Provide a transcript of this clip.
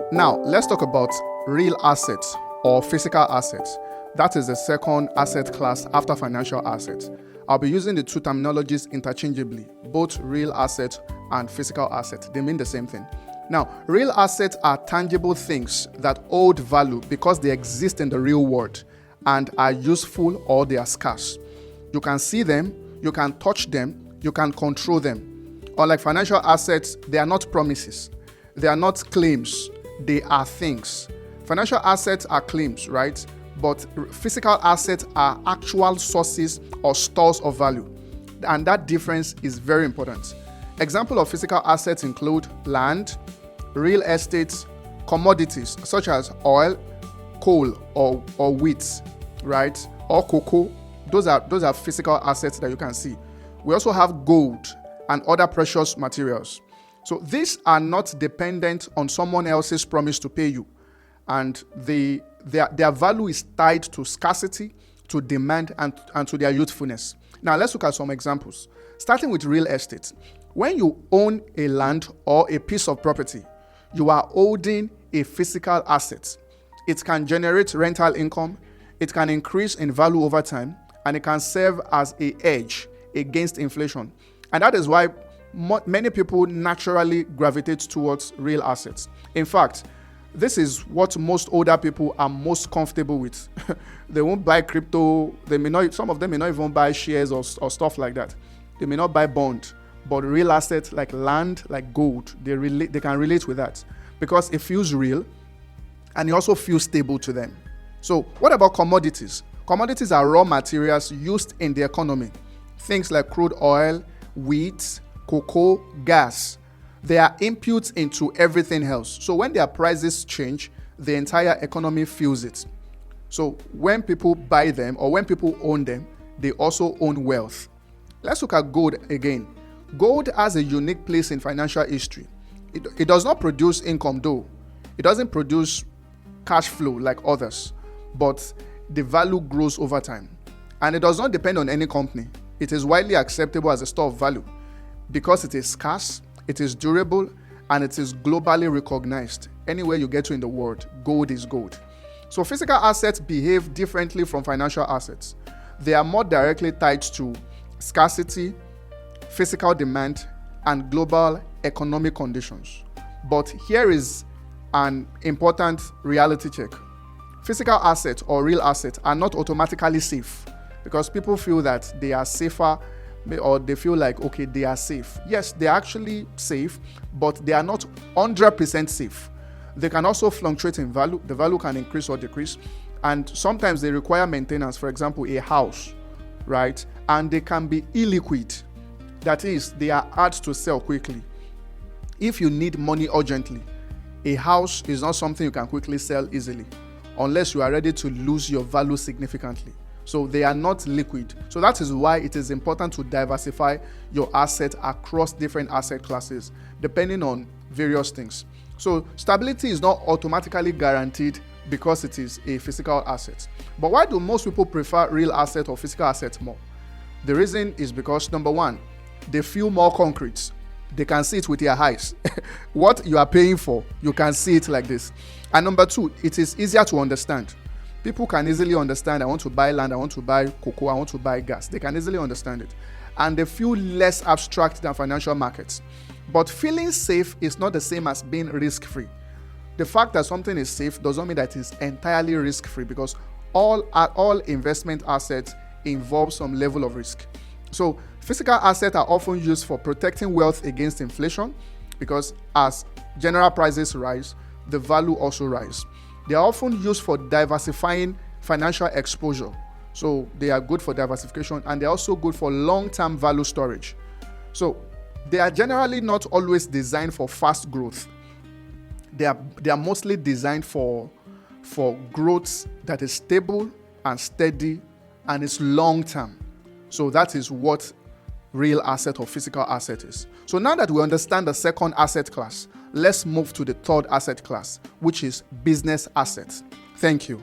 Now, let's talk about real assets or physical assets. That is the second asset class after financial assets. I'll be using the two terminologies interchangeably, both real assets and physical assets. They mean the same thing. Now, real assets are tangible things that hold value because they exist in the real world and are useful or they are scarce. You can see them, you can touch them, you can control them. Unlike financial assets, they are not promises. They are not claims. They are things. Financial assets are claims, right? But physical assets are actual sources or stores of value. And that difference is very important. Examples of physical assets include land, real estate, commodities such as oil, coal, or wheat, right? Or cocoa. Those are physical assets that you can see. We also have gold and other precious materials. So these are not dependent on someone else's promise to pay you. And their value is tied to scarcity, to demand, and to their youthfulness. Now let's look at some examples. Starting with real estate. When you own a land or a piece of property, you are holding a physical asset. It can generate rental income, it can increase in value over time, and it can serve as a hedge against inflation. And that is why many people naturally gravitate towards real assets. In fact, this is what most older people are most comfortable with. They won't buy crypto. Some of them may not even buy shares or stuff like that. They may not buy bond, but real assets like land, like gold, they can relate with that because it feels real and it also feels stable to them. So what about commodities? Commodities are raw materials used in the economy. Things like crude oil, wheat, cocoa, gas. They are inputs into everything else. So when their prices change, the entire economy feels it. So when people buy them or when people own them, they also own wealth. Let's look at gold again. Gold has a unique place in financial history. It does not produce income though. It doesn't produce cash flow like others, but the value grows over time. And it does not depend on any company. It is widely acceptable as a store of value because it is scarce, it is durable, and it is globally recognized. Anywhere you get to in the world, gold is gold. So physical assets behave differently from financial assets. They are more directly tied to scarcity, physical demand, and global economic conditions. But here is an important reality check. Physical assets or real assets are not automatically safe because people feel that they are safer or they feel like, okay, they are safe. Yes, they are actually safe, but they are not 100% safe. They can also fluctuate in value. The value can increase or decrease. And sometimes they require maintenance, for example, a house, right? And they can be illiquid. That is, they are hard to sell quickly. If you need money urgently, a house is not something you can quickly sell easily unless you are ready to lose your value significantly. So they are not liquid. So that is why it is important to diversify your asset across different asset classes, depending on various things. So stability is not automatically guaranteed because it is a physical asset. But why do most people prefer real asset or physical assets more? The reason is because, number one, they feel more concrete. They can see it with their eyes. What you are paying for, you can see it like this. And number two, it is easier to understand. People can easily understand, I want to buy land, I want to buy cocoa, I want to buy gas. They can easily understand it. And they feel less abstract than financial markets. But feeling safe is not the same as being risk-free. The fact that something is safe does not mean that it is entirely risk-free because all investment assets involve some level of risk. So physical assets are often used for protecting wealth against inflation because as general prices rise, the value also rise. They are often used for diversifying financial exposure. So they are good for diversification and they're also good for long-term value storage. So they are generally not always designed for fast growth. They are mostly designed for growth that is stable and steady and is long-term. So that is what real asset or physical asset is. So now that we understand the second asset class, let's move to the third asset class, which is business assets. Thank you.